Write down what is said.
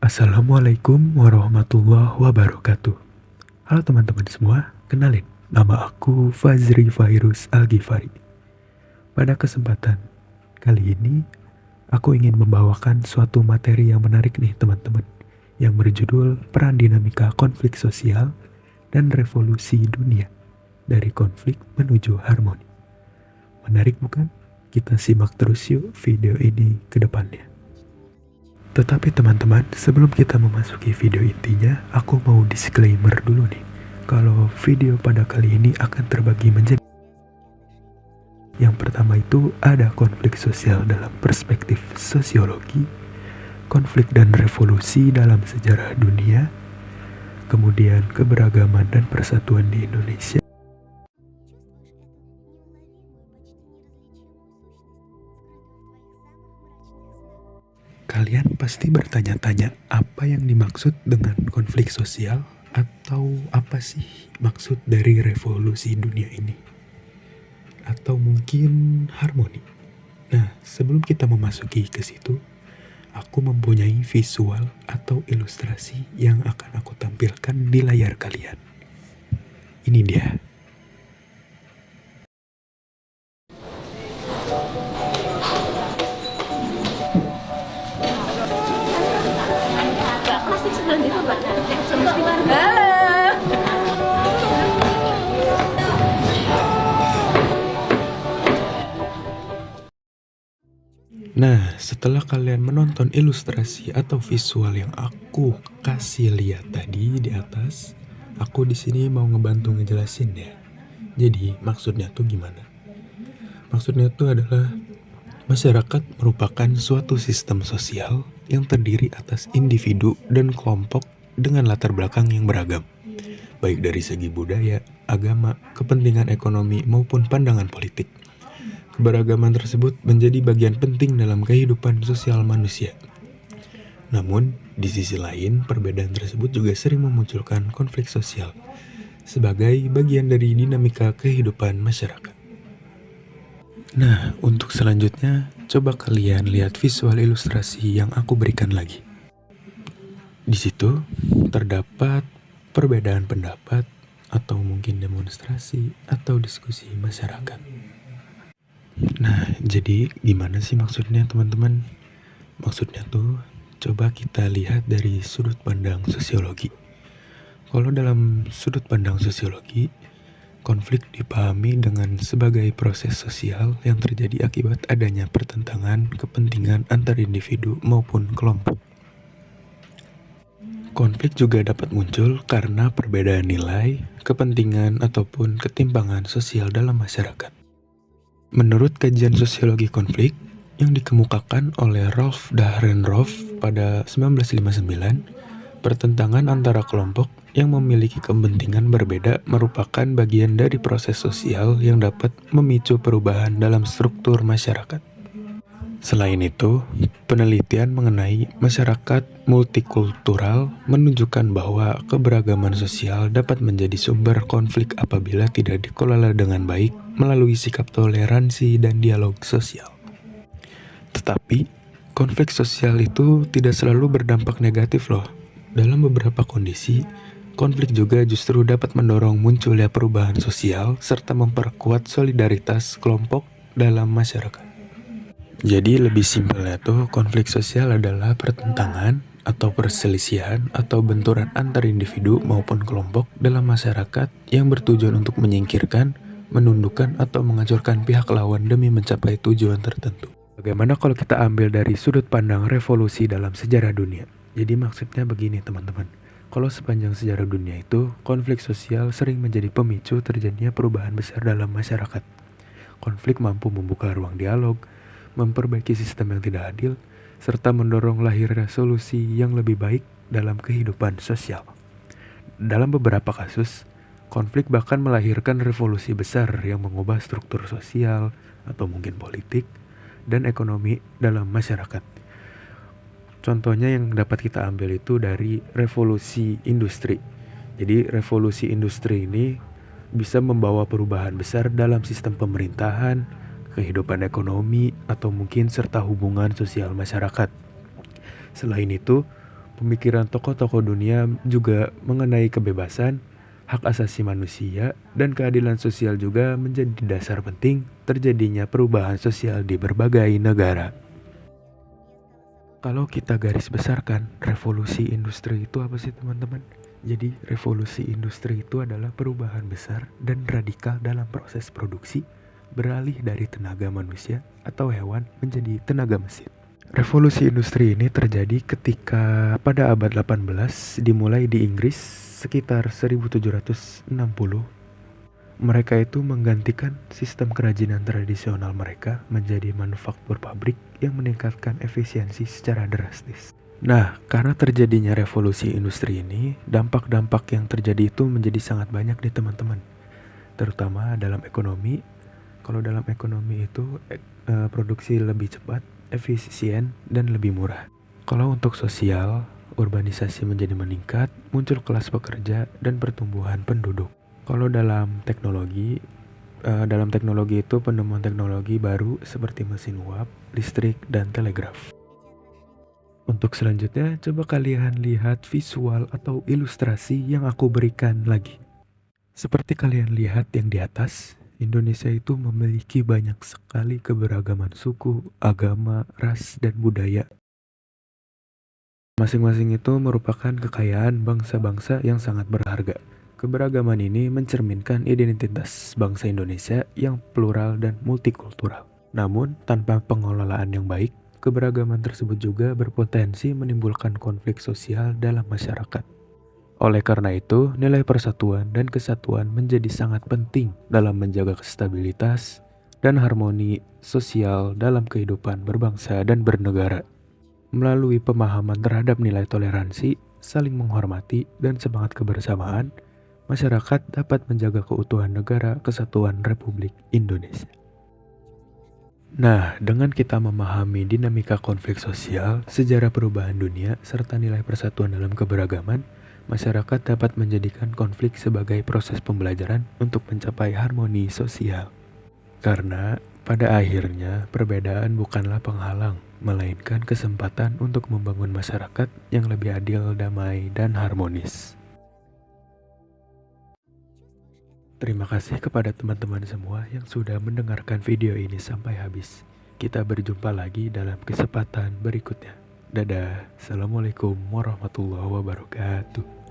Assalamualaikum warahmatullahi wabarakatuh. Halo teman-teman semua, kenalin, nama aku Fazri Fairuz Al-Ghifari. Pada kesempatan kali ini, aku ingin membawakan suatu materi yang menarik nih teman-teman, yang berjudul Peran Dinamika Konflik Sosial dan Revolusi Dunia, dari konflik menuju harmoni. Menarik bukan? Kita simak terus yuk video ini ke depannya. Tetapi teman-teman, sebelum kita memasuki video intinya, aku mau disclaimer dulu nih. Kalau video pada kali ini akan terbagi menjadi, yang pertama itu ada konflik sosial dalam perspektif sosiologi, konflik dan revolusi dalam sejarah dunia, kemudian keberagaman dan persatuan di Indonesia. Kalian pasti bertanya-tanya apa yang dimaksud dengan konflik sosial atau apa sih maksud dari revolusi dunia ini? Atau mungkin harmoni. Nah, sebelum kita memasuki ke situ, aku mempunyai visual atau ilustrasi yang akan aku tampilkan di layar kalian. Ini dia. Nah, setelah kalian menonton ilustrasi atau visual yang aku kasih lihat tadi di atas, aku di sini mau ngebantu ngejelasin ya. Jadi, maksudnya tuh gimana? Maksudnya tuh adalah masyarakat merupakan suatu sistem sosial yang terdiri atas individu dan kelompok dengan latar belakang yang beragam, baik dari segi budaya, agama, kepentingan ekonomi, maupun pandangan politik. Keberagaman tersebut menjadi bagian penting dalam kehidupan sosial manusia. Namun, di sisi lain, perbedaan tersebut juga sering memunculkan konflik sosial sebagai bagian dari dinamika kehidupan masyarakat. Nah, untuk selanjutnya, coba kalian lihat visual ilustrasi yang aku berikan lagi. Di situ terdapat perbedaan pendapat atau mungkin demonstrasi atau diskusi masyarakat. Nah, jadi gimana sih maksudnya teman-teman? Maksudnya tuh, coba kita lihat dari sudut pandang sosiologi. Kalau dalam sudut pandang sosiologi, konflik dipahami dengan sebagai proses sosial yang terjadi akibat adanya pertentangan kepentingan antar individu maupun kelompok. Konflik juga dapat muncul karena perbedaan nilai, kepentingan, ataupun ketimpangan sosial dalam masyarakat. Menurut kajian sosiologi konflik yang dikemukakan oleh Rolf Dahrenroth pada 1959, pertentangan antara kelompok yang memiliki kepentingan berbeda merupakan bagian dari proses sosial yang dapat memicu perubahan dalam struktur masyarakat. Selain itu, penelitian mengenai masyarakat multikultural menunjukkan bahwa keberagaman sosial dapat menjadi sumber konflik apabila tidak dikelola dengan baik melalui sikap toleransi dan dialog sosial. Tetapi, konflik sosial itu tidak selalu berdampak negatif loh. Dalam beberapa kondisi, konflik juga justru dapat mendorong munculnya perubahan sosial serta memperkuat solidaritas kelompok dalam masyarakat. Jadi lebih simpelnya tuh, konflik sosial adalah pertentangan atau perselisihan atau benturan antar individu maupun kelompok dalam masyarakat yang bertujuan untuk menyingkirkan, menundukkan, atau menghancurkan pihak lawan demi mencapai tujuan tertentu. Bagaimana kalau kita ambil dari sudut pandang revolusi dalam sejarah dunia? Jadi maksudnya begini teman-teman. Kalau sepanjang sejarah dunia itu, konflik sosial sering menjadi pemicu terjadinya perubahan besar dalam masyarakat. Konflik mampu membuka ruang dialog, memperbaiki sistem yang tidak adil, serta mendorong lahirnya solusi yang lebih baik dalam kehidupan sosial. Dalam beberapa kasus, konflik bahkan melahirkan revolusi besar yang mengubah struktur sosial atau mungkin politik, dan ekonomi dalam masyarakat. Contohnya yang dapat kita ambil itu dari revolusi industri. Jadi revolusi industri ini bisa membawa perubahan besar dalam sistem pemerintahan, kehidupan ekonomi, atau mungkin serta hubungan sosial masyarakat. Selain itu, pemikiran tokoh-tokoh dunia juga mengenai kebebasan, hak asasi manusia, dan keadilan sosial juga menjadi dasar penting terjadinya perubahan sosial di berbagai negara. Kalau kita garis besarkan, revolusi industri itu apa sih teman-teman? Jadi revolusi industri itu adalah perubahan besar dan radikal dalam proses produksi, beralih dari tenaga manusia atau hewan menjadi tenaga mesin. Revolusi industri ini terjadi ketika pada abad 18 dimulai di Inggris sekitar 1760. Mereka itu menggantikan sistem kerajinan tradisional mereka menjadi manufaktur pabrik yang meningkatkan efisiensi secara drastis. Nah, karena terjadinya revolusi industri ini, dampak-dampak yang terjadi itu menjadi sangat banyak nih teman-teman. Terutama dalam ekonomi. Kalau dalam ekonomi itu produksi lebih cepat, efisien, dan lebih murah. Kalau untuk sosial, urbanisasi menjadi meningkat, muncul kelas pekerja dan pertumbuhan penduduk. Kalau dalam teknologi itu penemuan teknologi baru seperti mesin uap, listrik, dan telegraf. Untuk selanjutnya, coba kalian lihat visual atau ilustrasi yang aku berikan lagi. Seperti kalian lihat yang di atas, Indonesia itu memiliki banyak sekali keberagaman suku, agama, ras, dan budaya. Masing-masing itu merupakan kekayaan bangsa-bangsa yang sangat berharga. Keberagaman ini mencerminkan identitas bangsa Indonesia yang plural dan multikultural. Namun, tanpa pengelolaan yang baik, keberagaman tersebut juga berpotensi menimbulkan konflik sosial dalam masyarakat. Oleh karena itu, nilai persatuan dan kesatuan menjadi sangat penting dalam menjaga stabilitas dan harmoni sosial dalam kehidupan berbangsa dan bernegara. Melalui pemahaman terhadap nilai toleransi, saling menghormati, dan semangat kebersamaan, masyarakat dapat menjaga keutuhan negara kesatuan Republik Indonesia. Nah, dengan kita memahami dinamika konflik sosial, sejarah perubahan dunia, serta nilai persatuan dalam keberagaman, masyarakat dapat menjadikan konflik sebagai proses pembelajaran untuk mencapai harmoni sosial. Karena pada akhirnya perbedaan bukanlah penghalang, melainkan kesempatan untuk membangun masyarakat yang lebih adil, damai, dan harmonis. Terima kasih kepada teman-teman semua yang sudah mendengarkan video ini sampai habis. Kita berjumpa lagi dalam kesempatan berikutnya. Dadah. Assalamualaikum warahmatullahi wabarakatuh.